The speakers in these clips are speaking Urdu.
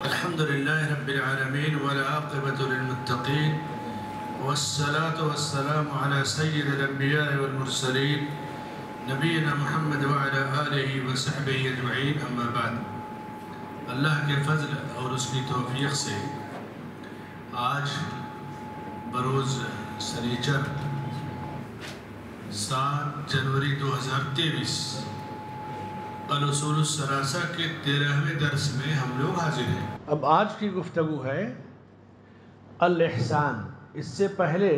الحمد لله رب العالمين والعاقبة للمتقين والصلاة والسلام على سيد الأنبياء والمرسلين نبينا محمد وعلى آله وصحبه أجمعين أما بعد اللہ کے فضل اور اس کی توفیق سے آج بروز سنیچر 7 جنوری 2023 الاصول الثلاثہ کے 13ویں درس میں ہم لوگ حاضر ہیں۔ اب آج کی گفتگو ہے الاحسان۔ اس سے پہلے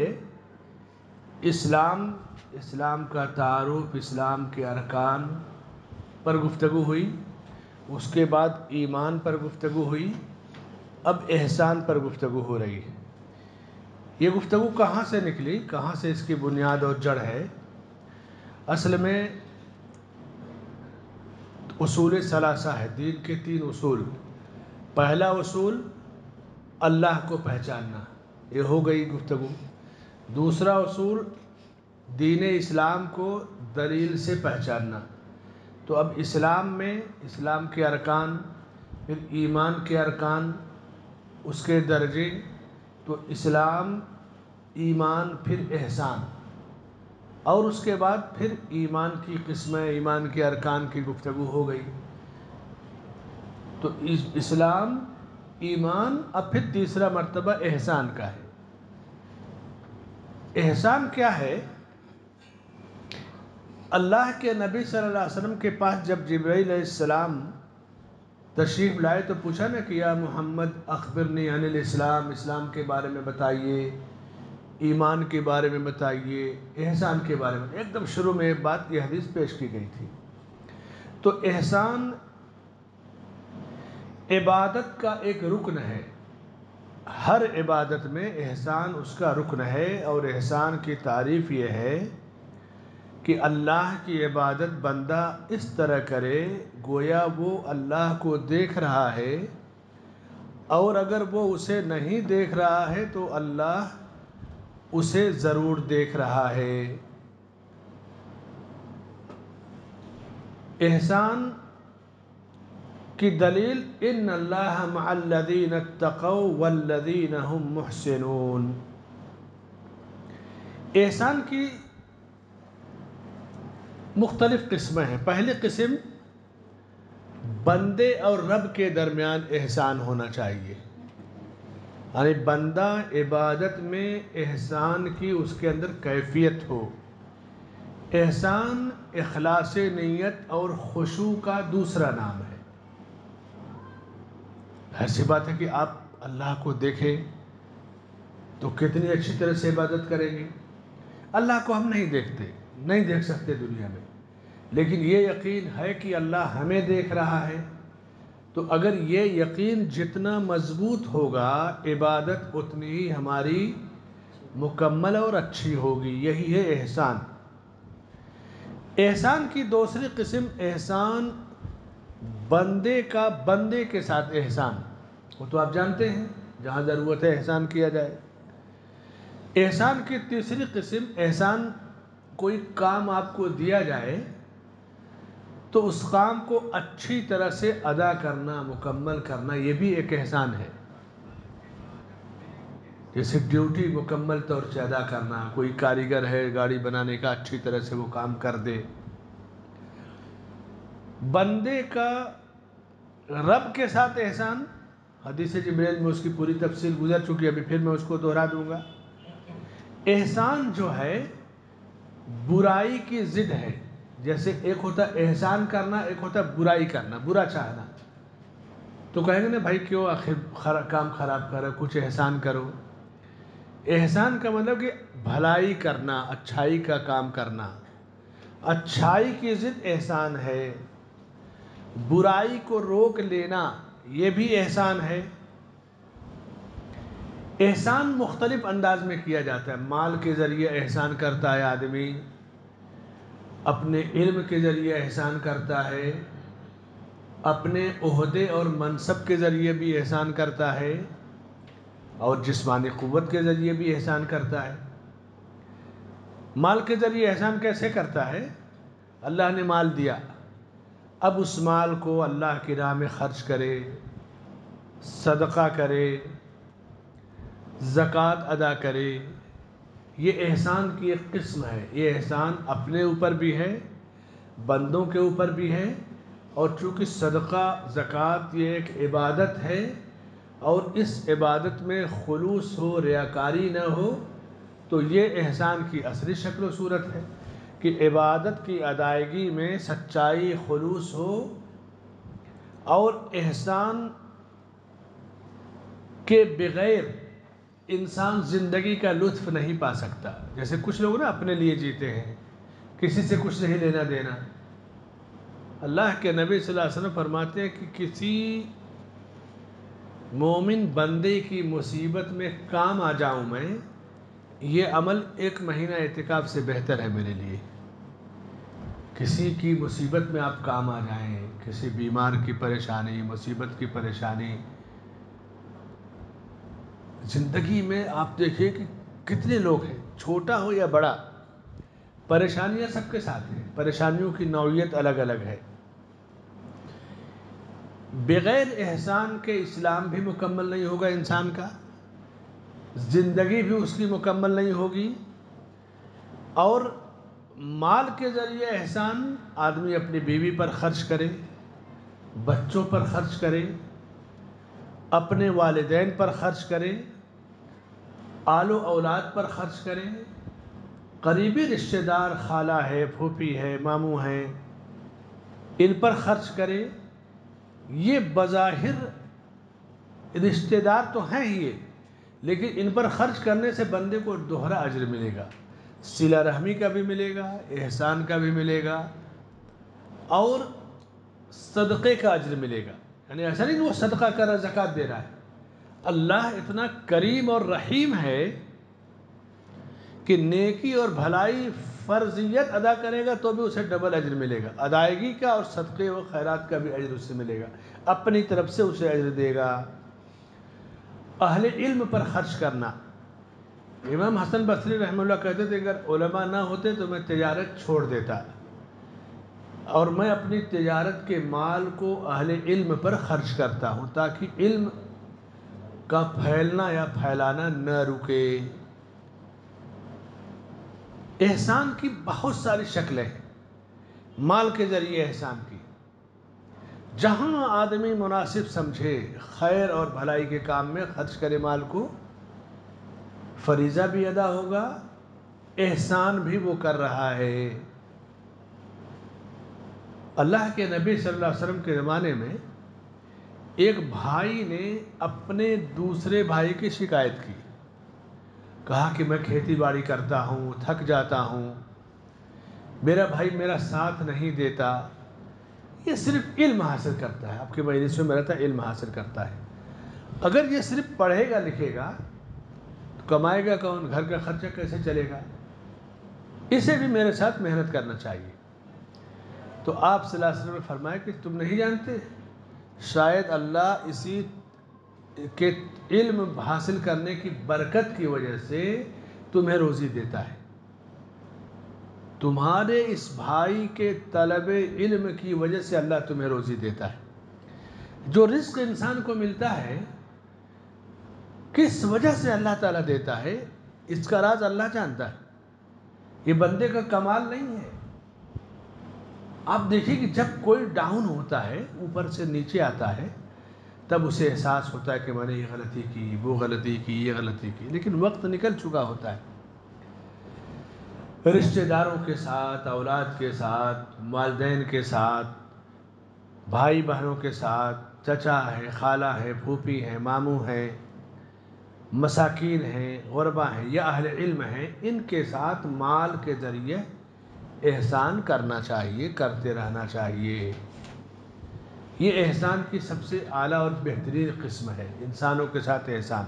اسلام کا تعارف، اسلام کے ارکان پر گفتگو ہوئی، اس کے بعد ایمان پر گفتگو ہوئی، اب احسان پر گفتگو ہو رہی ہے۔ یہ گفتگو کہاں سے نکلی، کہاں سے اس کی بنیاد اور جڑ ہے؟ اصل میں اصول ثلاثہ ہے، دین کے 3 اصول۔ پہلا اصول اللہ کو پہچاننا، یہ ہو گئی گفتگو۔ دوسرا اصول دین اسلام کو دلیل سے پہچاننا۔ تو اب اسلام میں اسلام کے ارکان، پھر ایمان کے ارکان، اس کے درجے، تو اسلام، ایمان، پھر احسان، اور اس کے بعد پھر ایمان کی قسمیں، ایمان کے ارکان کی گفتگو ہو گئی۔ تو اسلام، ایمان، اب پھر تیسرا مرتبہ احسان کا ہے۔ احسان کیا ہے؟ اللہ کے نبی صلی اللہ علیہ وسلم کے پاس جب جبرائیل علیہ السلام تشریف لائے تو پوچھا نا کہ یا محمد اخبرنی عن الاسلام، اسلام کے بارے میں بتائیے، ایمان کے بارے میں بتائیے، احسان کے بارے میں۔ ایک دم شروع میں ایک بات، یہ حدیث پیش کی گئی تھی۔ تو احسان عبادت کا ایک رکن ہے، ہر عبادت میں احسان اس کا رکن ہے۔ اور احسان کی تعریف یہ ہے کہ اللہ کی عبادت بندہ اس طرح کرے گویا وہ اللہ کو دیکھ رہا ہے، اور اگر وہ اسے نہیں دیکھ رہا ہے تو اللہ اسے ضرور دیکھ رہا ہے۔ احسان کی دلیل ان اللہ مع الذین اتقوا والذین هم محسنون۔ احسان کی مختلف قسمیں ہیں۔ پہلی قسم، بندے اور رب کے درمیان احسان ہونا چاہیے، یعنی بندہ عبادت میں احسان کی اس کے اندر کیفیت ہو۔ احسان اخلاص نیت اور خشوع کا دوسرا نام ہے۔ ایسی بات ہے کہ آپ اللہ کو دیکھیں تو کتنی اچھی طرح سے عبادت کریں گے۔ اللہ کو ہم نہیں دیکھتے، نہیں دیکھ سکتے دنیا میں، لیکن یہ یقین ہے کہ اللہ ہمیں دیکھ رہا ہے۔ تو اگر یہ یقین جتنا مضبوط ہوگا، عبادت اتنی ہی ہماری مکمل اور اچھی ہوگی۔ یہی ہے احسان۔ احسان کی دوسری قسم، احسان بندے کا بندے کے ساتھ احسان، وہ تو آپ جانتے ہیں جہاں ضرورت ہے احسان کیا جائے۔ احسان کی تیسری قسم، احسان کوئی کام آپ کو دیا جائے تو اس کام کو اچھی طرح سے ادا کرنا، مکمل کرنا، یہ بھی ایک احسان ہے۔ جیسے ڈیوٹی مکمل طور سے ادا کرنا، کوئی کاریگر ہے گاڑی بنانے کا، اچھی طرح سے وہ کام کر دے۔ بندے کا رب کے ساتھ احسان، حدیث جبریل میں اس کی پوری تفصیل گزر چکی ہے، ابھی پھر میں اس کو دہرا دوں گا۔ احسان جو ہے برائی کی ضد ہے۔ جیسے ایک ہوتا ہے احسان کرنا، ایک ہوتا ہے برائی کرنا، برا چاہنا۔ تو کہیں گے نا بھائی کیوں آخر کام خراب کرو، کچھ احسان کرو۔ احسان کا مطلب کہ بھلائی کرنا، اچھائی کا کام کرنا۔ اچھائی کی ضد احسان ہے۔ برائی کو روک لینا، یہ بھی احسان ہے۔ احسان مختلف انداز میں کیا جاتا ہے۔ مال کے ذریعے احسان کرتا ہے آدمی، اپنے علم کے ذریعے احسان کرتا ہے، اپنے عہدے اور منصب کے ذریعے بھی احسان کرتا ہے، اور جسمانی قوت کے ذریعے بھی احسان کرتا ہے۔ مال کے ذریعے احسان کیسے کرتا ہے؟ اللہ نے مال دیا، اب اس مال کو اللہ کی راہ میں خرچ کرے، صدقہ کرے، زکوٰۃ ادا کرے، یہ احسان کی ایک قسم ہے۔ یہ احسان اپنے اوپر بھی ہے، بندوں کے اوپر بھی ہے، اور چونکہ صدقہ زکوٰۃ یہ ایک عبادت ہے، اور اس عبادت میں خلوص ہو، ریاکاری نہ ہو، تو یہ احسان کی اصلی شکل و صورت ہے کہ عبادت کی ادائیگی میں سچائی، خلوص ہو، اور احسان کے بغیر انسان زندگی کا لطف نہیں پا سکتا۔ جیسے کچھ لوگ نا اپنے لیے جیتے ہیں، کسی سے کچھ نہیں لینا دینا۔ اللہ کے نبی صلی اللہ علیہ وسلم فرماتے ہیں کہ کسی مومن بندے کی مصیبت میں کام آ جاؤں میں، یہ عمل 1 مہینہ اعتکاف سے بہتر ہے میرے لیے۔ کسی کی مصیبت میں آپ کام آ جائیں، کسی بیمار کی پریشانی، مصیبت کی پریشانی، زندگی میں آپ دیکھیں کہ کتنے لوگ ہیں، چھوٹا ہو یا بڑا، پریشانیاں سب کے ساتھ ہیں، پریشانیوں کی نوعیت الگ الگ ہے۔ بغیر احسان کے اسلام بھی مکمل نہیں ہوگا انسان کا، زندگی بھی اس کی مکمل نہیں ہوگی۔ اور مال کے ذریعے احسان آدمی اپنی بیوی پر خرچ کرے، بچوں پر خرچ کرے، اپنے والدین پر خرچ کرے، آل و اولاد پر خرچ کرے، قریبی رشتہ دار خالہ ہے، پھوپھی ہے، ماموں ہیں، ان پر خرچ کرے۔ یہ بظاہر رشتہ دار تو ہیں ہی یہ، لیکن ان پر خرچ کرنے سے بندے کو دوہرا اجر ملے گا، صلہ رحمی کا بھی ملے گا، احسان کا بھی ملے گا، اور صدقے کا اجر ملے گا۔ یعنی ایسا نہیں کہ وہ صدقہ کر رہا ہے، زکوٰۃ دے رہا ہے۔ اللہ اتنا کریم اور رحیم ہے کہ نیکی اور بھلائی فرضیت ادا کرے گا تو بھی اسے ڈبل اجر ملے گا، ادائیگی کا اور صدقے و خیرات کا بھی اجر اس سے ملے گا، اپنی طرف سے اسے اجر دے گا۔ اہل علم پر خرچ کرنا، امام حسن بصری رحمہ اللہ کہتے تھے اگر علماء نہ ہوتے تو میں تجارت چھوڑ دیتا، اور میں اپنی تجارت کے مال کو اہل علم پر خرچ کرتا ہوں تاکہ علم کا پھیلنا یا پھیلانا نہ رکے۔ احسان کی بہت ساری شکلیں ہیں، مال کے ذریعے احسان کی۔ جہاں آدمی مناسب سمجھے خیر اور بھلائی کے کام میں خرچ کرے مال کو، فریضہ بھی ادا ہوگا، احسان بھی وہ کر رہا ہے۔ اللہ کے نبی صلی اللہ علیہ وسلم کے زمانے میں ایک بھائی نے اپنے دوسرے بھائی کی شکایت کی، کہا کہ میں کھیتی باڑی کرتا ہوں، تھک جاتا ہوں، میرا بھائی میرا ساتھ نہیں دیتا، یہ صرف علم حاصل کرتا ہے، آپ کے مجلس میں رہتا ہے، علم حاصل کرتا ہے، اگر یہ صرف پڑھے گا لکھے گا تو کمائے گا کون، گھر کا خرچہ کیسے چلے گا، اسے بھی میرے ساتھ محنت کرنا چاہیے۔ تو آپ صلی اللہ علیہ وسلم نے فرمایا کہ تم نہیں جانتے شاید اللہ اسی کے علم حاصل کرنے کی برکت کی وجہ سے تمہیں روزی دیتا ہے، تمہارے اس بھائی کے طلب علم کی وجہ سے اللہ تمہیں روزی دیتا ہے۔ جو رزق انسان کو ملتا ہے کس وجہ سے اللہ تعالیٰ دیتا ہے، اس کا راز اللہ جانتا ہے، یہ بندے کا کمال نہیں ہے۔ آپ دیکھیں کہ جب کوئی ڈاؤن ہوتا ہے، اوپر سے نیچے آتا ہے، تب اسے احساس ہوتا ہے کہ میں نے یہ غلطی کی، وہ غلطی کی، یہ غلطی کی، لیکن وقت نکل چکا ہوتا ہے۔ رشتہ داروں کے ساتھ، اولاد کے ساتھ، والدین کے ساتھ، بھائی بہنوں کے ساتھ، چچا ہے، خالہ ہے، پھوپھی ہے، ماموں ہے، مساکین ہیں، غربا ہیں یا اہل علم ہیں، ان کے ساتھ مال کے ذریعے احسان کرنا چاہیے، کرتے رہنا چاہیے۔ یہ احسان کی سب سے اعلیٰ اور بہترین قسم ہے، انسانوں کے ساتھ احسان،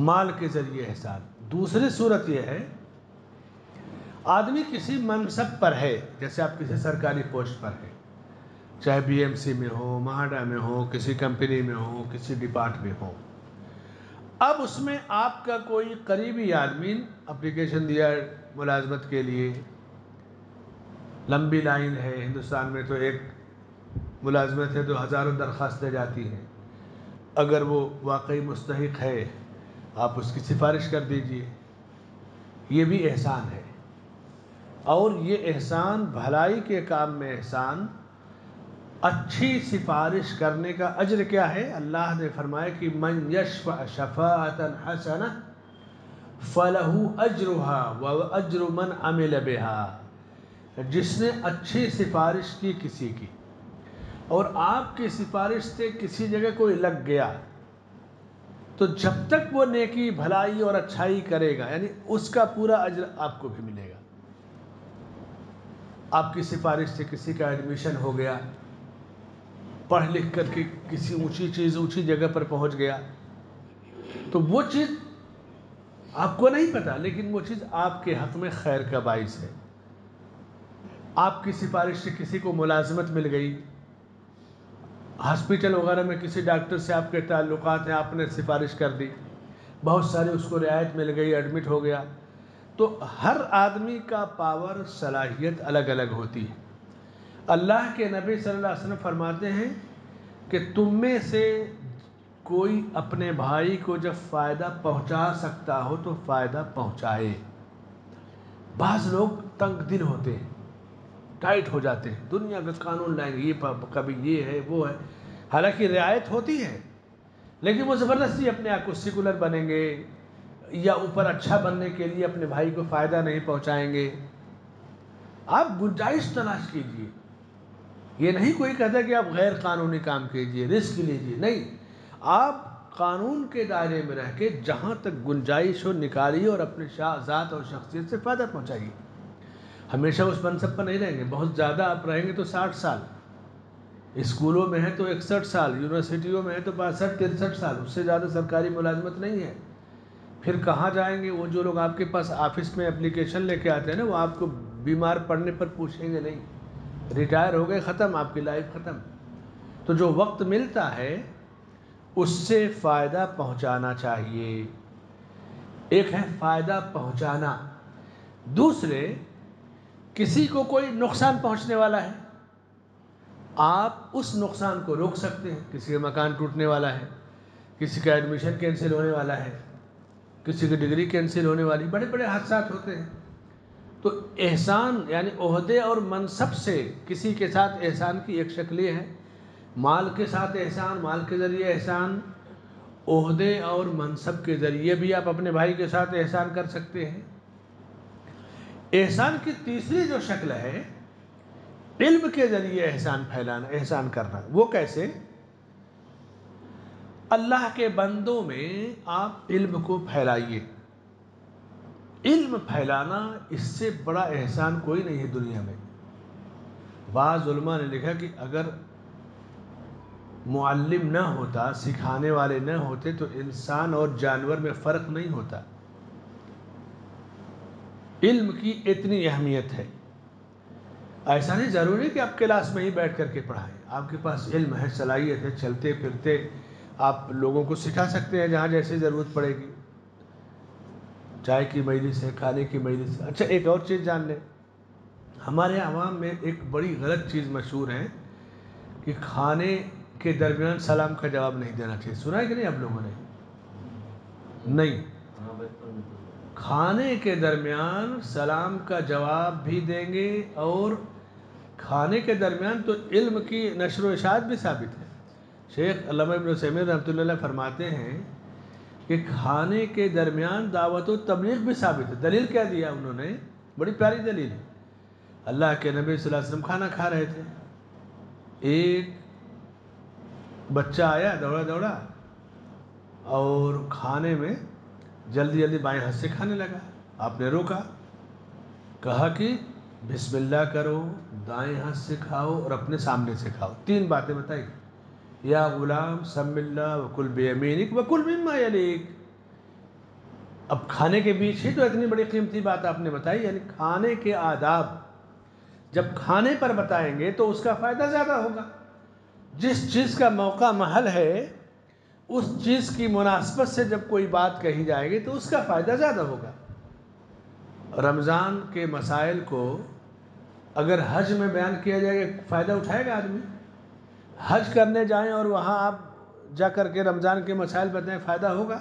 مال کے ذریعے احسان۔ دوسری صورت یہ ہے، آدمی کسی منصب پر ہے، جیسے آپ کسی سرکاری پوسٹ پر ہیں، چاہے بی ایم سی میں ہو، مہاڈا میں ہو، کسی کمپنی میں ہو، کسی ڈپارٹ میں ہو، اب اس میں آپ کا کوئی قریبی آدمی اپلیکیشن دیا ملازمت کے لیے، لمبی لائن ہے، ہندوستان میں تو ایک ملازمت ہے تو ہزاروں درخواستیں جاتی ہیں، اگر وہ واقعی مستحق ہے آپ اس کی سفارش کر دیجئے، یہ بھی احسان ہے۔ اور یہ احسان، بھلائی کے کام میں احسان، اچھی سفارش کرنے کا اجر کیا ہے؟ اللہ نے فرمایا کہ من یشفع شفاعتا حسنہ فلہ اجرہا واجر من عمل بہا، جس نے اچھی سفارش کی کسی کی اور آپ کی سفارش سے کسی جگہ کوئی لگ گیا، تو جب تک وہ نیکی بھلائی اور اچھائی کرے گا یعنی اس کا پورا اجر آپ کو بھی ملے گا۔ آپ کی سفارش سے کسی کا ایڈمیشن ہو گیا، پڑھ لکھ کر کے کسی اونچی جگہ پر پہنچ گیا، تو وہ چیز آپ کو نہیں پتا، لیکن وہ چیز آپ کے حق میں خیر کا باعث ہے۔ آپ کی سفارش سے کسی کو ملازمت مل گئی، ہاسپٹل وغیرہ میں کسی ڈاکٹر سے آپ کے تعلقات ہیں، آپ نے سفارش کر دی، بہت سارے اس کو رعایت مل گئی، ایڈمٹ ہو گیا۔ تو ہر آدمی کا پاور، صلاحیت الگ الگ ہوتی ہے۔ اللہ کے نبی صلی اللہ علیہ وسلم فرماتے ہیں کہ تم میں سے کوئی اپنے بھائی کو جب فائدہ پہنچا سکتا ہو تو فائدہ پہنچائے۔ بعض لوگ تنگ دل ہوتے ہیں، ٹائٹ ہو جاتے ہیں، دنیا کا قانون لائیں گے، یہ کبھی یہ ہے وہ ہے، حالانکہ رعایت ہوتی ہے، لیکن وہ زبردستی اپنے آپ کو سیکولر بنیں گے یا اوپر اچھا بننے کے لیے اپنے بھائی کو فائدہ نہیں پہنچائیں گے۔ آپ گنجائش تلاش کیجئے، یہ نہیں کوئی کہتا کہ آپ غیر قانونی کام کیجئے، رسک لیجئے، نہیں، آپ قانون کے دائرے میں رہ کے جہاں تک گنجائش ہو نکالیے اور اپنے ذات اور شخصیت سے فائدہ پہنچائیے۔ ہمیشہ اس منصب پر نہیں رہیں گے، بہت زیادہ آپ رہیں گے تو 60 سال، اسکولوں میں ہے تو 61 سال، یونیورسٹیوں میں ہے تو 62 63 سال، اس سے زیادہ سرکاری ملازمت نہیں ہے۔ پھر کہاں جائیں گے؟ وہ جو لوگ آپ کے پاس آفس میں اپلیکیشن لے کے آتے ہیں نا، وہ آپ کو بیمار پڑنے پر پوچھیں گے نہیں، ریٹائر ہو گئے، ختم، آپ کی لائف ختم۔ تو جو وقت ملتا ہے اس سے فائدہ پہنچانا چاہیے۔ ایک ہے فائدہ پہنچانا، دوسرے کسی کو کوئی نقصان پہنچنے والا ہے، آپ اس نقصان کو روک سکتے ہیں۔ کسی کا مکان ٹوٹنے والا ہے، کسی کا ایڈمیشن کینسل ہونے والا ہے، کسی کی ڈگری کینسل ہونے والی، بڑے بڑے حادثات ہوتے ہیں۔ تو احسان یعنی عہدے اور منصب سے کسی کے ساتھ احسان کی ایک شکل یہ ہے، مال کے ساتھ احسان، مال کے ذریعے احسان، عہدے اور منصب کے ذریعے بھی آپ اپنے بھائی کے ساتھ احسان کر سکتے ہیں۔ احسان کی تیسری جو شکل ہے، علم کے ذریعے احسان پھیلانا، احسان کرنا۔ وہ کیسے؟ اللہ کے بندوں میں آپ علم کو پھیلائیے۔ علم پھیلانا اس سے بڑا احسان کوئی نہیں ہے دنیا میں۔ بعض علماء نے لکھا کہ اگر معلم نہ ہوتا، سکھانے والے نہ ہوتے تو انسان اور جانور میں فرق نہیں ہوتا۔ علم کی اتنی اہمیت ہے۔ ایسا نہیں ضروری کہ آپ کلاس میں ہی بیٹھ کر کے پڑھائیں، آپ کے پاس علم ہے، صلاحیت ہے، چلتے پھرتے آپ لوگوں کو سکھا سکتے ہیں جہاں جیسے ضرورت پڑے گی۔ چائے کی مجلس ہے، کھانے کی مجلس ہے۔ اچھا ایک اور چیز جان لیں، ہمارے عوام میں ایک بڑی غلط چیز مشہور ہے کہ کھانے کے درمیان سلام کا جواب نہیں دینا چاہیے۔ سنا ہے کہ نہیں آپ لوگوں نے؟ نہیں، کھانے کے درمیان سلام کا جواب بھی دیں گے، اور کھانے کے درمیان تو علم کی نشر و اشاعت بھی ثابت ہے۔ شیخ علامہ ابن عثیمین رحمۃ اللہ علیہ فرماتے ہیں کہ کھانے کے درمیان دعوت و تبلیغ بھی ثابت ہے۔ دلیل کیا دیا انہوں نے؟ بڑی پیاری دلیل ہے۔ اللہ کے نبی صلی اللہ علیہ وسلم کھانا کھا رہے تھے، ایک بچہ آیا دوڑا دوڑا اور کھانے میں جلدی جلدی بائیں ہاتھ سے کھانے لگا۔ آپ نے روکا، کہا کہ بسم اللہ کرو، دائیں ہاتھ سے کھاؤ اور اپنے سامنے سے کھاؤ۔ 3 باتیں بتائی، یا غلام سم اللہ وکل بیمینک وکل مما یلیک۔ اب کھانے کے بیچ ہی تو اتنی بڑی قیمتی بات آپ نے بتائی، یعنی کھانے کے آداب جب کھانے پر بتائیں گے تو اس کا فائدہ زیادہ ہوگا۔ جس چیز کا موقع محل ہے اس چیز کی مناسبت سے جب کوئی بات کہی جائے گی تو اس کا فائدہ زیادہ ہوگا۔ رمضان کے مسائل کو اگر حج میں بیان کیا جائے گا، فائدہ اٹھائے گا آدمی؟ حج کرنے جائیں اور وہاں آپ جا کر کے رمضان کے مسائل بتائیں، فائدہ ہوگا؟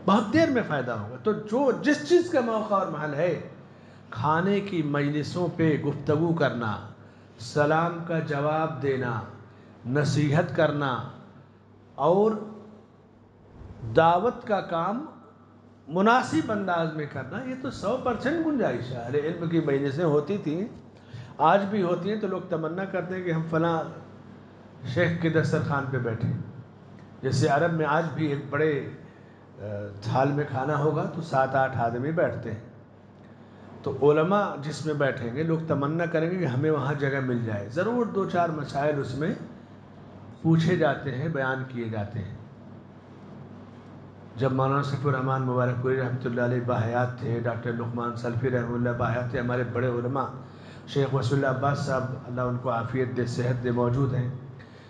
بہت دیر میں فائدہ ہوگا۔ تو جو جس چیز کا موقع اور محل ہے، کھانے کی مجلسوں پہ گفتگو کرنا، سلام کا جواب دینا، نصیحت کرنا اور دعوت کا کام مناسب انداز میں کرنا، یہ تو 100% گنجائش ہے۔ اہل علم کی مجلسیں ہوتی تھیں، آج بھی ہوتی ہیں، تو لوگ تمنا کرتے ہیں کہ ہم فلاں شیخ کے دسترخوان پہ بیٹھیں۔ جیسے عرب میں آج بھی ایک بڑے تھال میں کھانا ہوگا تو 7-8 آدمی بیٹھتے ہیں، تو علماء جس میں بیٹھیں گے لوگ تمنا کریں گے کہ ہمیں وہاں جگہ مل جائے، ضرور 2-4 مسائل اس میں پوچھے جاتے ہیں، بیان کیے جاتے ہیں۔ جب مولانا سیف الرحمن مبارک پوری رحمۃ اللہ علیہ باحیات تھے، ڈاکٹر لقمان سلفی رحمۃ اللہ باحیات تھے، ہمارے بڑے علماء شیخ وصول اللہ عباس صاحب اللہ ان کو عافیت دے، صحت دے، موجود ہیں،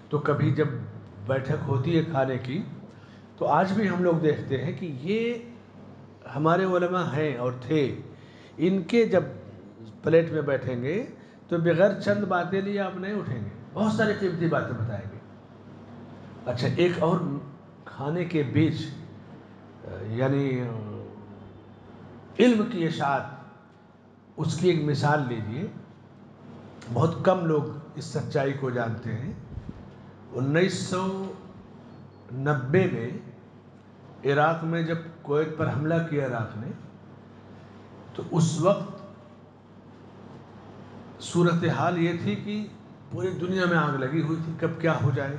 تو کبھی جب بیٹھک ہوتی ہے کھانے کی، تو آج بھی ہم لوگ دیکھتے ہیں کہ یہ ہمارے علماء ہیں اور تھے، ان کے جب پلیٹ میں بیٹھیں گے تو بغیر چند باتیں لیے آپ نہیں اٹھیں گے، بہت ساری قیمتی باتیں بتائیں گے۔ اچھا، ایک اور کھانے کے بیچ یعنی علم کی اشاعت، اس کی ایک مثال لیجئے، بہت کم لوگ اس سچائی کو جانتے ہیں۔ 1990 میں عراق میں جب کویت پر حملہ کیا عراق نے، تو اس وقت صورتحال یہ تھی کہ پوری دنیا میں آگ لگی ہوئی تھی، کب کیا ہو جائے۔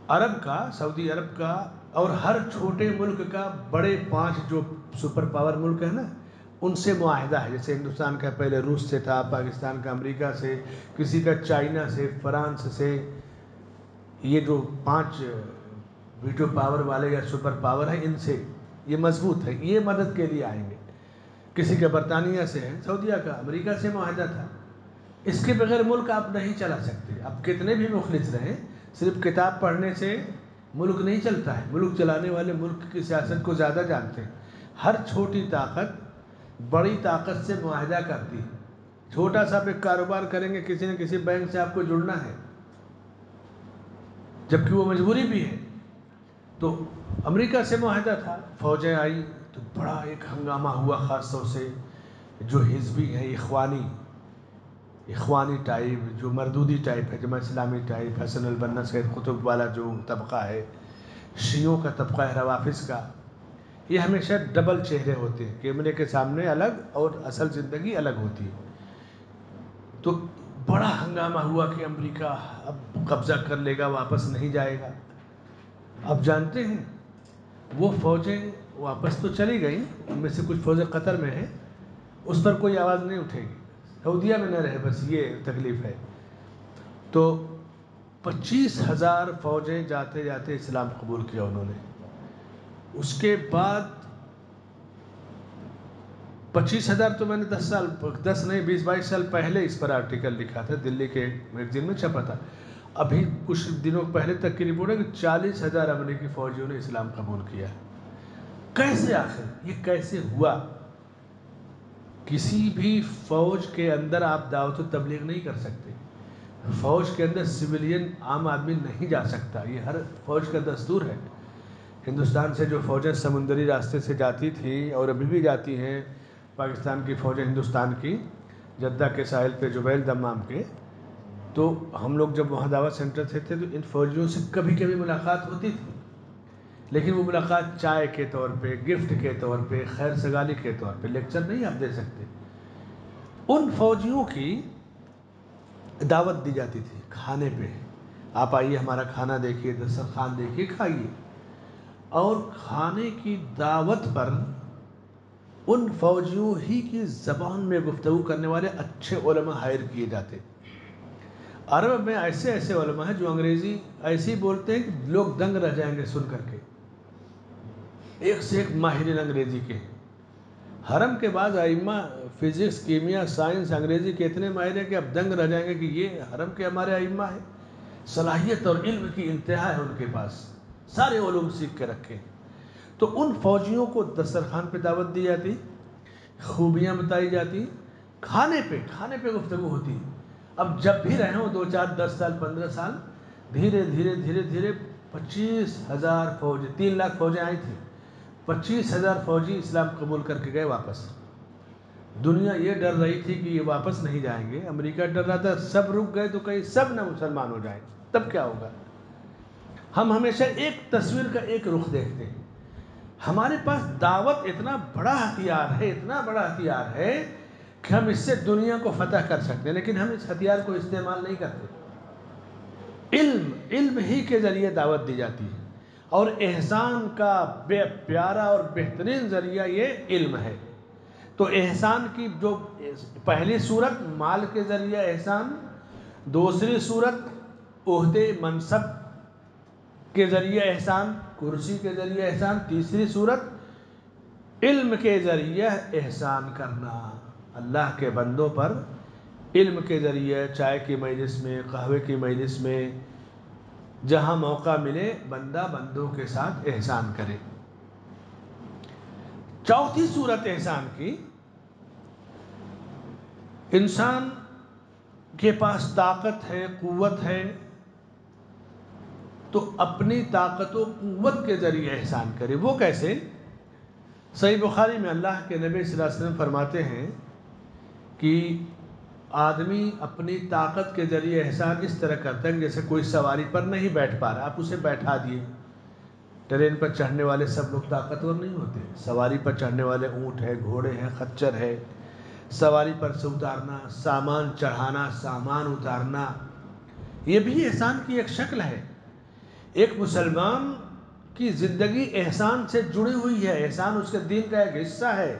عرب کا، سعودی عرب کا اور ہر چھوٹے ملک کا بڑے 5 جو سپر پاور ملک ہے نا، ان سے معاہدہ ہے۔ جیسے ہندوستان کا پہلے روس سے تھا، پاکستان کا امریکہ سے، کسی کا چائنا سے، فرانس سے، یہ جو 5 ویٹو پاور والے یا سپر پاور ہیں، ان سے یہ مضبوط ہے، یہ مدد کے لیے آئیں گے۔ کسی کا برطانیہ سے ہے، سعودیہ کا، امریکہ سے معاہدہ تھا۔ اس کے بغیر ملک آپ نہیں چلا سکتے، آپ کتنے بھی مخلص رہیں، صرف کتاب پڑھنے سے ملک نہیں چلتا ہے۔ ملک چلانے والے ملک کی سیاست کو زیادہ جانتے ہیں۔ ہر چھوٹی طاقت بڑی طاقت سے معاہدہ کرتی ہے۔ چھوٹا سا بھی کاروبار کریں گے، کسی نہ کسی بینک سے آپ کو جڑنا ہے، جبکہ وہ مجبوری بھی ہے۔ تو امریکہ سے معاہدہ تھا، فوجیں آئی تو بڑا ایک ہنگامہ ہوا، خاص طور سے جو حزبی ہیں، اخوانی ٹائپ، جو مردودی ٹائپ ہے، جماعت اسلامی ٹائپ، حسن البنا سید قطب والا جو طبقہ ہے، شیعوں کا طبقہ ہے، روافظ کا، یہ ہمیشہ ڈبل چہرے ہوتے ہیں، کیمرے کے سامنے الگ اور اصل زندگی الگ ہوتی ہے۔ تو بڑا ہنگامہ ہوا کہ امریکہ اب قبضہ کر لے گا، واپس نہیں جائے گا۔ اب جانتے ہیں وہ فوجیں واپس تو چلی گئیں، ان میں سے کچھ فوجیں قطر میں ہیں، اس پر کوئی آواز نہیں اٹھے گی، سعودیہ میں نہ رہے، بس یہ تکلیف ہے۔ تو 25,000 فوجیں جاتے جاتے اسلام قبول کیا انہوں نے۔ اس کے بعد 25,000 تو میں نے 20-22 سال پہلے اس پر آرٹیکل لکھا تھا، دلی کے میگزین میں چھپا تھا۔ ابھی کچھ دنوں پہلے تک کی رپورٹ ہے کہ 40,000 امریکی فوجیوں نے اسلام قبول کیا۔ کیسے آخر یہ کیسے ہوا؟ کسی بھی فوج کے اندر آپ دعوت و تبلیغ نہیں کر سکتے، فوج کے اندر سویلین عام آدمی نہیں جا سکتا، یہ ہر فوج کا دستور ہے۔ ہندوستان سے جو فوجیں سمندری راستے سے جاتی تھیں اور ابھی بھی جاتی ہیں، پاکستان کی فوجیں ہندوستان کی، جدہ کے ساحل پہ جبیل دمام کے، تو ہم لوگ جب وہاں دعوت سینٹر سے تھے تو ان فوجیوں سے کبھی کبھی ملاقات ہوتی تھی، لیکن وہ ملاقات چائے کے طور پہ، گفٹ کے طور پہ، خیر سگالی کے طور پہ، لیکچر نہیں آپ دے سکتے۔ ان فوجیوں کی دعوت دی جاتی تھی کھانے پہ، آپ آئیے ہمارا کھانا دیکھیے، دسترخوان دیکھیے، کھائیے، اور کھانے کی دعوت پر ان فوجیوں ہی کی زبان میں گفتگو کرنے والے اچھے علماء ہائر کیے جاتے۔ عرب میں ایسے ایسے علماء ہیں جو انگریزی ایسی بولتے ہیں کہ لوگ دنگ رہ جائیں گے سن کر کے، ایک سے ایک ماہرین انگریزی کے۔ حرم کے بعد ائمہ فزکس، کیمیا، سائنس، انگریزی کے اتنے ماہر ہیں کہ اب دنگ رہ جائیں گے کہ یہ حرم کے ہمارے ائمہ ہیں۔ صلاحیت اور علم کی انتہا ہے ان کے پاس، سارے علوم سیکھ کے رکھے۔ تو ان فوجیوں کو دسترخوان پہ دعوت دی جاتی، خوبیاں بتائی جاتی، کھانے پہ گفتگو ہوتی۔ اب جب بھی رہے ہوں 2 4 10 سال 15 سال، دھیرے دھیرے دھیرے دھیرے 25,000 فوج، 3 لاکھ فوجیں آئی تھیں، 25,000 فوجی اسلام قبول کر کے گئے واپس۔ دنیا یہ ڈر رہی تھی کہ یہ واپس نہیں جائیں گے، امریکہ ڈر رہا تھا سب رک گئے تو کہیں سب نہ مسلمان ہو جائیں، تب کیا ہوگا؟ ہم ہمیشہ ایک تصویر کا ایک رخ دیکھتے ہیں۔ ہمارے پاس دعوت اتنا بڑا ہتھیار ہے، اتنا بڑا ہتھیار ہے کہ ہم اس سے دنیا کو فتح کر سکتے ہیں، لیکن ہم اس ہتھیار کو استعمال نہیں کرتے۔ علم ہی کے ذریعے دعوت دی جاتی ہے، اور احسان کا بے پیارا اور بہترین ذریعہ یہ علم ہے۔ تو احسان کی جو پہلی صورت مال کے ذریعے احسان، دوسری صورت عہدے منصب کے ذریعے احسان، کرسی کے ذریعے احسان، تیسری صورت علم کے ذریعے احسان کرنا، اللہ کے بندوں پر علم کے ذریعے، چائے کی مجلس میں، قہوے کی مجلس میں، جہاں موقع ملے بندہ بندوں کے ساتھ احسان کرے۔ چوتھی صورت احسان کی، انسان کے پاس طاقت ہے، قوت ہے، تو اپنی طاقت و قوت کے ذریعے احسان کرے۔ وہ کیسے؟ صحیح بخاری میں اللہ کے نبی صلی اللہ علیہ وسلم فرماتے ہیں کہ آدمی اپنی طاقت کے ذریعے احسان اس طرح کرتا ہے جیسے کوئی سواری پر نہیں بیٹھ پا رہا، آپ اسے بیٹھا دیے۔ ٹرین پر چڑھنے والے سب لوگ طاقتور نہیں ہوتے، سواری پر چڑھنے والے اونٹ ہے، گھوڑے ہیں، خچر ہے، سواری پر سے اتارنا، سامان چڑھانا، سامان اتارنا، یہ بھی احسان کی ایک شکل ہے۔ ایک مسلمان کی زندگی احسان سے جڑی ہوئی ہے، احسان اس کے دین کا ایک حصہ ہے۔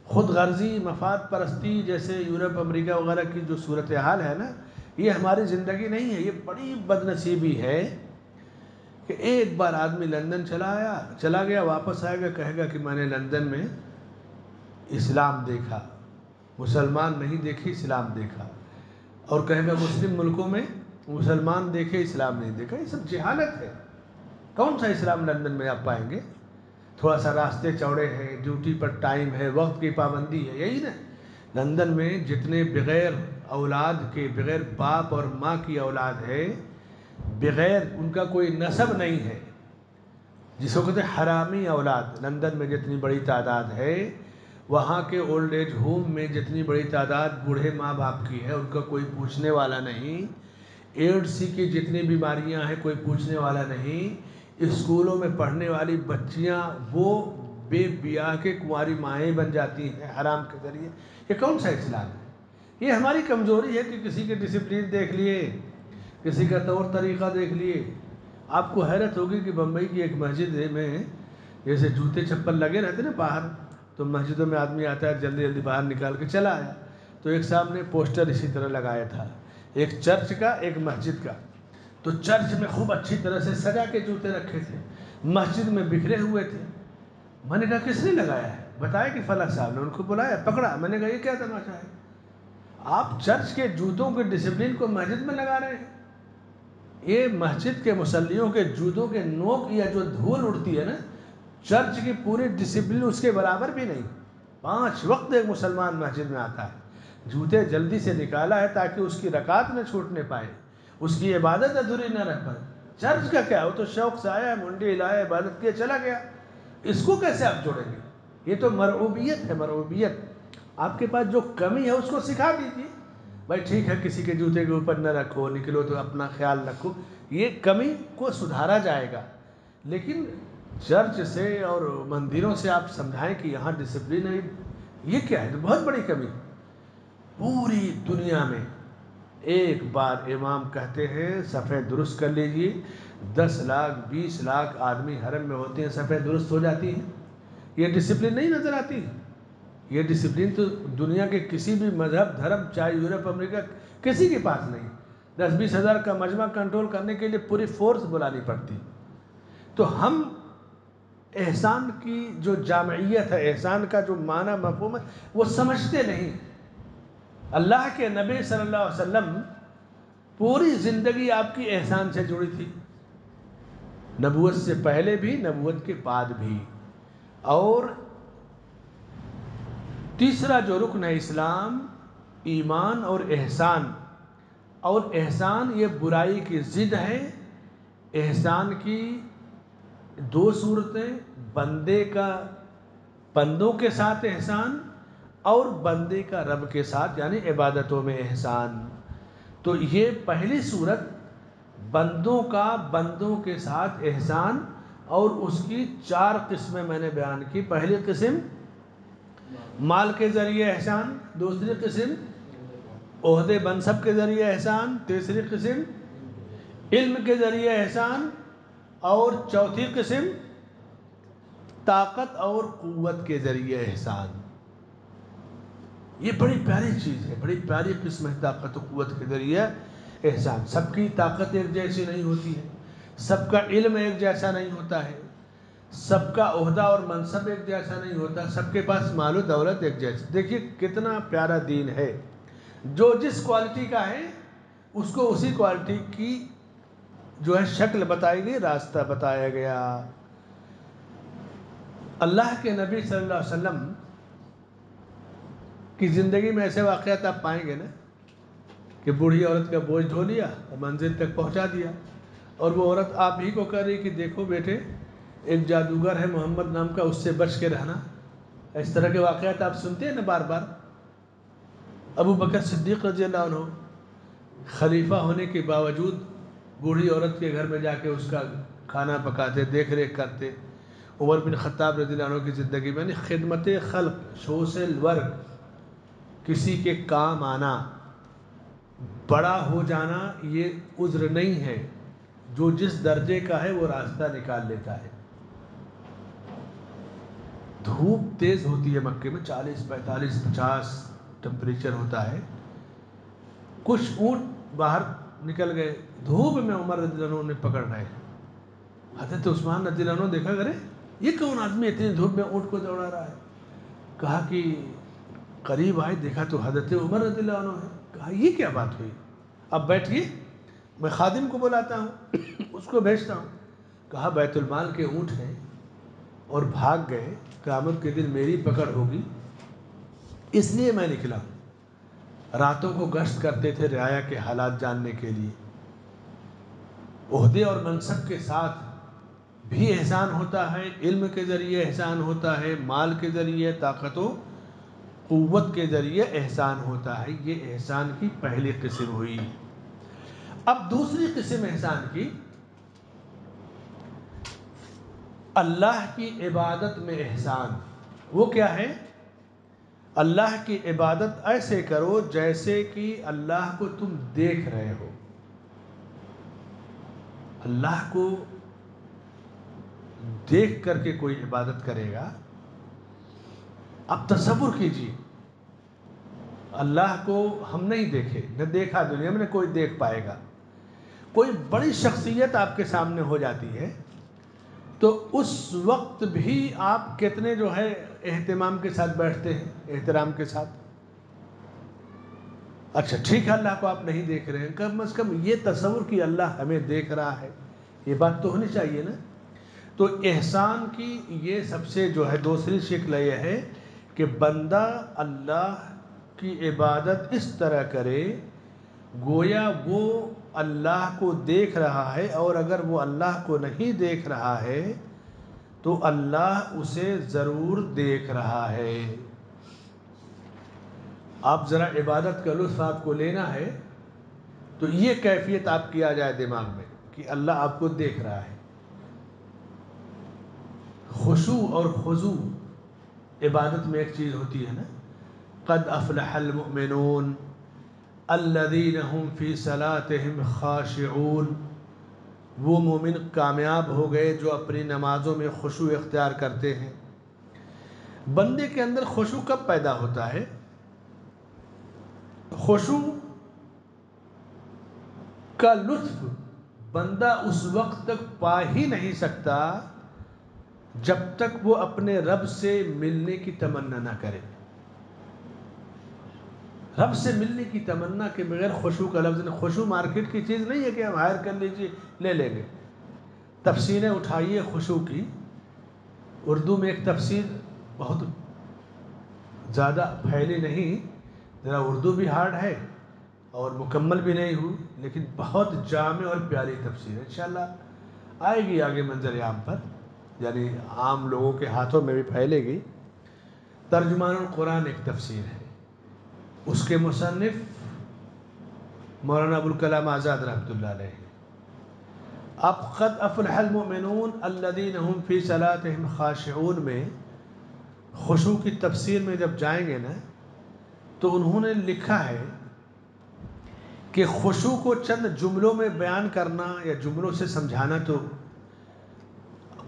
خود غرضی، مفاد پرستی جیسے یورپ امریکہ وغیرہ کی جو صورتحال ہے نا، یہ ہماری زندگی نہیں ہے۔ یہ بڑی بدنصیبی ہے کہ ایک بار آدمی لندن چلا گیا، واپس آئے گا کہے گا کہ میں نے لندن میں اسلام دیکھا، مسلمان نہیں دیکھی اسلام دیکھا، اور کہے گا مسلم ملکوں میں مسلمان دیکھے اسلام نہیں دیکھا۔ یہ سب جہالت ہے۔ کون سا اسلام لندن میں آپ پائیں گے؟ تھوڑا سا راستے چوڑے ہیں، ڈیوٹی پر ٹائم ہے، وقت کی پابندی ہے، یہی نا۔ لندن میں جتنے بغیر اولاد کے، بغیر باپ اور ماں کی اولاد ہے، بغیر ان کا کوئی نسب نہیں ہے، جس کو کہتے ہیں حرامی اولاد، لندن میں جتنی بڑی تعداد ہے، وہاں کے اولڈ ایج ہوم میں جتنی بڑی تعداد بوڑھے ماں باپ کی ہے، ان کا کوئی پوچھنے والا نہیں۔ ایڈز کی جتنی بیماریاں ہیں، کوئی پوچھنے والا نہیں۔ اسکولوں میں پڑھنے والی بچیاں وہ بے بیاہ کے کنواری مائیں بن جاتی ہیں حرام کے ذریعے۔ یہ کون سا اسلام ہے؟ یہ ہماری کمزوری ہے کہ کسی کے ڈسپلین دیکھ لیے، کسی کا طور طریقہ دیکھ لیے۔ آپ کو حیرت ہوگی کہ بمبئی کی ایک مسجد میں جیسے جوتے چپل لگے رہتے نا باہر، تو مسجدوں میں آدمی آتا ہے جلدی جلدی باہر نکال کے چلا آیا، تو ایک سامنے پوسٹر اسی طرح لگایا تھا، ایک چرچ کا ایک مسجد کا۔ تو چرچ میں خوب اچھی طرح سے سجا کے جوتے رکھے تھے، مسجد میں بکھرے ہوئے تھے۔ میں نے کہا کس نے لگایا ہے؟ بتایا کہ فلاں صاحب نے۔ ان کو بلایا، پکڑا، میں نے کہا یہ کیا تماشا ہے؟ آپ چرچ کے جوتوں کے ڈسپلن کو مسجد میں لگا رہے ہیں۔ یہ مسجد کے مصلیوں کے جوتوں کے نوک یا جو دھول اڑتی ہے نا، چرچ کی پوری ڈسپلن اس کے برابر بھی نہیں۔ 5 وقت ایک مسلمان مسجد میں آتا ہے، جوتے جلدی سے نکالا ہے تاکہ اس کی رکعت نہ چھوٹنے پائے، اس کی عبادت ادھوری نہ رہ پائے۔ چرچ کا کیا؟ وہ تو شوق سے آیا ہے، منڈی ہلایا، عبادت کیا، چلا گیا۔ اس کو کیسے آپ جوڑیں گے؟ یہ تو مرعوبیت ہے، مرعوبیت۔ آپ کے پاس جو کمی ہے اس کو سکھا دیجیے، بھائی ٹھیک ہے کسی کے جوتے کے اوپر نہ رکھو، نکلو تو اپنا خیال رکھو، یہ کمی کو سدھارا جائے گا۔ لیکن چرچ سے اور مندروں سے آپ سمجھائیں کہ یہاں ڈسپلن ہے، یہ کیا ہے؟ تو بہت بڑی کمی۔ پوری دنیا میں ایک بار امام کہتے ہیں صفحے درست کر لیجئے، 10 لاکھ 20 لاکھ آدمی حرم میں ہوتے ہیں، صفحے درست ہو جاتی ہیں۔ یہ ڈسپلن نہیں نظر آتی؟ یہ ڈسپلن تو دنیا کے کسی بھی مذہب دھرم، چاہے یورپ امریکہ، کسی کے پاس نہیں۔ 10-20 ہزار کا مجمع کنٹرول کرنے کے لیے پوری فورس بلانی پڑتی۔ تو ہم احسان کی جو جامعیت ہے، احسان کا جو معنی مفہوم ہے، وہ سمجھتے نہیں۔ اللہ کے نبی صلی اللہ علیہ وسلم پوری زندگی آپ کی احسان سے جڑی تھی، نبوت سے پہلے بھی، نبوت کے بعد بھی۔ اور تیسرا جو رکن ہے اسلام، ایمان اور احسان، اور احسان یہ برائی کی ضد ہے۔ احسان کی دو صورتیں، بندے کا بندوں کے ساتھ احسان اور بندے کا رب کے ساتھ یعنی عبادتوں میں احسان۔ تو یہ پہلی صورت بندوں کا بندوں کے ساتھ احسان، اور اس کی 4 قسمیں میں نے بیان کی۔ پہلی قسم مال کے ذریعے احسان، دوسری قسم عہدے منصب کے ذریعے احسان، تیسری قسم علم کے ذریعے احسان، اور چوتھی قسم طاقت اور قوت کے ذریعے احسان۔ یہ بڑی پیاری چیز ہے، بڑی پیاری قسم ہے طاقت و قوت کے ذریعے احسان۔ سب کی طاقت ایک جیسی نہیں ہوتی ہے، سب کا علم ایک جیسا نہیں ہوتا ہے، سب کا عہدہ اور منصب ایک جیسا نہیں ہوتا، سب کے پاس مال و دولت ایک جیسا۔ دیکھیے کتنا پیارا دین ہے، جو جس کوالٹی کا ہے اس کو اسی کوالٹی کی جو ہے شکل بتائی گئی، راستہ بتایا گیا۔ اللہ کے نبی صلی اللہ علیہ وسلم کی زندگی میں ایسے واقعات آپ پائیں گے نا کہ بوڑھی عورت کا بوجھ ڈھو لیا اور منزل تک پہنچا دیا، اور وہ عورت آپ ہی کو کہہ رہی کہ دیکھو بیٹے ایک جادوگر ہے محمد نام کا، اس سے بچ کے رہنا۔ اس طرح کے واقعات آپ سنتے ہیں نا بار بار۔ ابو بکر صدیق رضی اللہ عنہ خلیفہ ہونے کے باوجود بوڑھی عورت کے گھر میں جا کے اس کا کھانا پکاتے، دیکھ ریکھ کرتے۔ عمر بن خطاب رضی اللہ عنہ کی زندگی میں خدمت خلق، سوشل ورک، کسی کے کام آنا، بڑا ہو جانا یہ عذر نہیں ہے، جو جس درجے کا ہے وہ راستہ نکال لیتا ہے۔ دھوپ تیز ہوتی ہے مکے میں، 40 45 50 ٹمپریچر ہوتا ہے۔ کچھ اونٹ باہر نکل گئے دھوپ میں، عمر رضی اللہ عنہ نے پکڑ رہے۔ حضرت عثمان رضی اللہ عنہ دیکھا کرے یہ کون آدمی اتنی دھوپ میں اونٹ کو دوڑا رہا ہے؟ کہا کہ قریب آئے دیکھا تو حضرت عمر رضی اللہ عنہ ہے۔ کہا یہ کیا بات ہوئی؟ اب بیٹھیے میں خادم کو بلاتا ہوں اس کو بھیجتا ہوں۔ کہا بیت المال کے اونٹ ہیں اور بھاگ گئے، قیامت کے دن میری پکڑ ہوگی، اس لیے میں نکلا ہوں۔ راتوں کو گشت کرتے تھے رعایا کے حالات جاننے کے لیے۔ عہدے اور منصب کے ساتھ بھی احسان ہوتا ہے، علم کے ذریعے احسان ہوتا ہے، مال کے ذریعے، طاقت و قوت کے ذریعے احسان ہوتا ہے۔ یہ احسان کی پہلی قسم ہوئی۔ اب دوسری قسم احسان کی، اللہ کی عبادت میں احسان۔ وہ کیا ہے؟ اللہ کی عبادت ایسے کرو جیسے کہ اللہ کو تم دیکھ رہے ہو۔ اللہ کو دیکھ کر کے کوئی عبادت کرے گا۔ اب تصور کیجیے اللہ کو ہم نہیں دیکھے، نہ دیکھا دنیا میں نہ کوئی دیکھ پائے گا، کوئی بڑی شخصیت آپ کے سامنے ہو جاتی ہے تو اس وقت بھی آپ کتنے جو ہے اہتمام کے ساتھ بیٹھتے ہیں، احترام کے ساتھ۔ اچھا ٹھیک ہے اللہ کو آپ نہیں دیکھ رہے ہیں، کم از کم یہ تصور کہ اللہ ہمیں دیکھ رہا ہے، یہ بات تو ہونی چاہیے نا۔ تو احسان کی یہ سب سے جو ہے دوسری شکل یہ ہے کہ بندہ اللہ کی عبادت اس طرح کرے گویا وہ اللہ کو دیکھ رہا ہے، اور اگر وہ اللہ کو نہیں دیکھ رہا ہے تو اللہ اسے ضرور دیکھ رہا ہے۔ آپ ذرا عبادت کا لطف آپ کو لینا ہے تو یہ کیفیت آپ کی آ جائے دماغ میں کہ اللہ آپ کو دیکھ رہا ہے۔ خشوع اور خضوع عبادت میں ایک چیز ہوتی ہے نا، قد افلح المؤمنون الذین هم فی صلاتهم خاشعون۔ وہ مومن کامیاب ہو گئے جو اپنی نمازوں میں خشوع اختیار کرتے ہیں۔ بندے کے اندر خشوع کب پیدا ہوتا ہے؟ خشوع کا لطف بندہ اس وقت تک پا ہی نہیں سکتا جب تک وہ اپنے رب سے ملنے کی تمنا نہ کرے۔ رب سے ملنے کی تمنا کے بغیر خشوع کا لفظ نہیں۔ خشوع مارکیٹ کی چیز نہیں ہے کہ ہم ہائر کر لیجیے لے لیں گے۔ تفسیریں اٹھائیے خشوع کی، اردو میں ایک تفسیر بہت زیادہ پھیلی نہیں، ذرا اردو بھی ہارڈ ہے اور مکمل بھی نہیں ہوئی، لیکن بہت جامع اور پیاری تفسیر ہے، انشاءاللہ آئے گی آگے منظر عام پر، یعنی عام لوگوں کے ہاتھوں میں بھی پھیلے گی۔ ترجمان القرآن ایک تفسیر ہے، اس کے مصنف مولانا ابوالکلام آزاد رحمۃ اللہ علیہ ہیں۔ اب قد افلح المؤمنون الذین هم فی صلاتهم خاشعون میں خشوع کی تفسیر میں جب جائیں گے نا تو انہوں نے لکھا ہے کہ خشوع کو چند جملوں میں بیان کرنا یا جملوں سے سمجھانا تو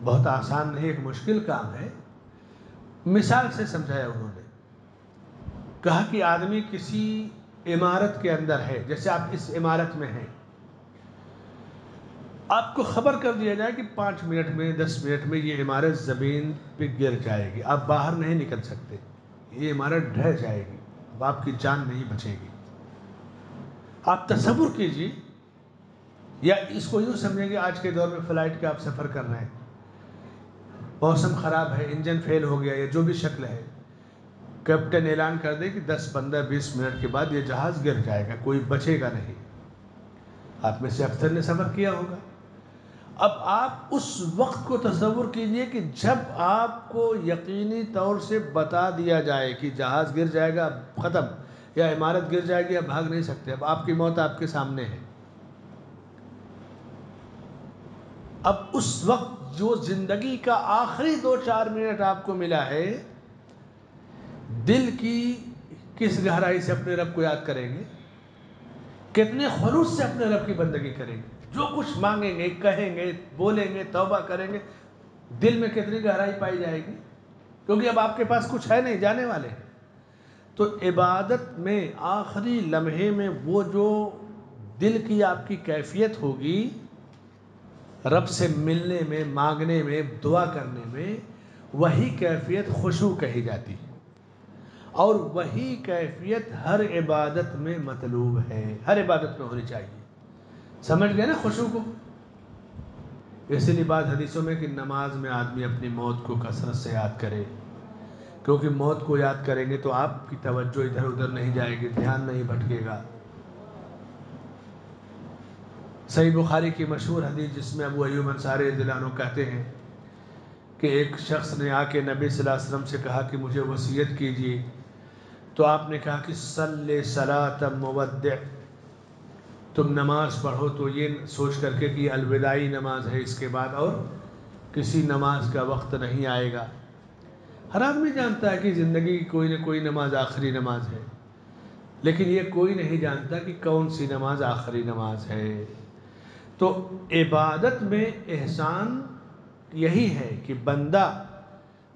بہت آسان نہیں، ایک مشکل کام ہے۔ مثال سے سمجھایا انہوں نے، کہا کہ آدمی کسی عمارت کے اندر ہے، جیسے آپ اس عمارت میں ہیں، آپ کو خبر کر دیا جائے کہ 5 منٹ میں 10 منٹ میں یہ عمارت زمین پہ گر جائے گی، آپ باہر نہیں نکل سکتے، یہ عمارت ڈھہ جائے گی، اب آپ کی جان نہیں بچے گی۔ آپ تصور کیجئے، یا اس کو یوں سمجھیں کہ آج کے دور میں فلائٹ کے آپ سفر کر رہے ہیں، موسم خراب ہے، انجن فیل ہو گیا یا جو بھی شکل ہے، کیپٹن اعلان کر دے کہ 10 15 20 منٹ کے بعد یہ جہاز گر جائے گا، کوئی بچے گا نہیں۔ آپ میں سے اکثر نے سفر کیا ہوگا۔ اب آپ اس وقت کو تصور کیجئے کہ جب آپ کو یقینی طور سے بتا دیا جائے کہ جہاز گر جائے گا، اب ختم، یا عمارت گر جائے گی، اب بھاگ نہیں سکتے، اب آپ کی موت آپ کے سامنے ہے۔ اب اس وقت جو زندگی کا آخری 2-4 منٹ آپ کو ملا ہے، دل کی کس گہرائی سے اپنے رب کو یاد کریں گے، کتنے خلوص سے اپنے رب کی بندگی کریں گے، جو کچھ مانگیں گے، کہیں گے، بولیں گے، توبہ کریں گے، دل میں کتنی گہرائی پائی جائے گی، کیونکہ اب آپ کے پاس کچھ ہے نہیں، جانے والے ہیں۔ تو عبادت میں آخری لمحے میں وہ جو دل کی آپ کی کیفیت ہوگی، رب سے ملنے میں، مانگنے میں، دعا کرنے میں، وہی کیفیت خشوع کہی جاتی ہے، اور وہی کیفیت ہر عبادت میں مطلوب ہے، ہر عبادت میں ہونی چاہیے۔ سمجھ گئے نا خشوع کو؟ اسی لیے بات حدیثوں میں کہ نماز میں آدمی اپنی موت کو کثرت سے یاد کرے، کیونکہ موت کو یاد کریں گے تو آپ کی توجہ ادھر ادھر نہیں جائے گی، دھیان نہیں بھٹکے گا۔ صحیح بخاری کی مشہور حدیث جس میں ابو ایوب انصاری رضی اللہ عنہ کہتے ہیں کہ ایک شخص نے آ کے نبی صلی اللہ علیہ وسلم سے کہا کہ مجھے وصیت کیجیے، تو آپ نے کہا کہ صلی صلاۃ مودع، تم نماز پڑھو تو یہ سوچ کر کے کہ الوداعی نماز ہے، اس کے بعد اور کسی نماز کا وقت نہیں آئے گا۔ ہر آدمی جانتا ہے کہ زندگی کی کوئی نہ کوئی نماز آخری نماز ہے، لیکن یہ کوئی نہیں جانتا کہ کون سی نماز آخری نماز ہے۔ تو عبادت میں احسان یہی ہے کہ بندہ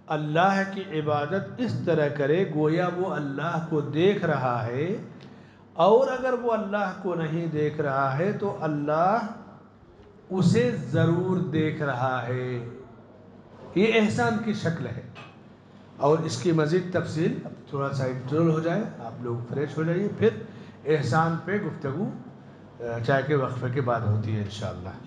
اللہ کی عبادت اس طرح کرے گویا وہ اللہ کو دیکھ رہا ہے، اور اگر وہ اللہ کو نہیں دیکھ رہا ہے تو اللہ اسے ضرور دیکھ رہا ہے۔ یہ احسان کی شکل ہے، اور اس کی مزید تفصیل اب تھوڑا سا انٹرول ہو جائے، آپ لوگ فریش ہو جائیے، پھر احسان پہ گفتگو چائے کے وقفے کے بعد ہوتی ہے انشاءاللہ۔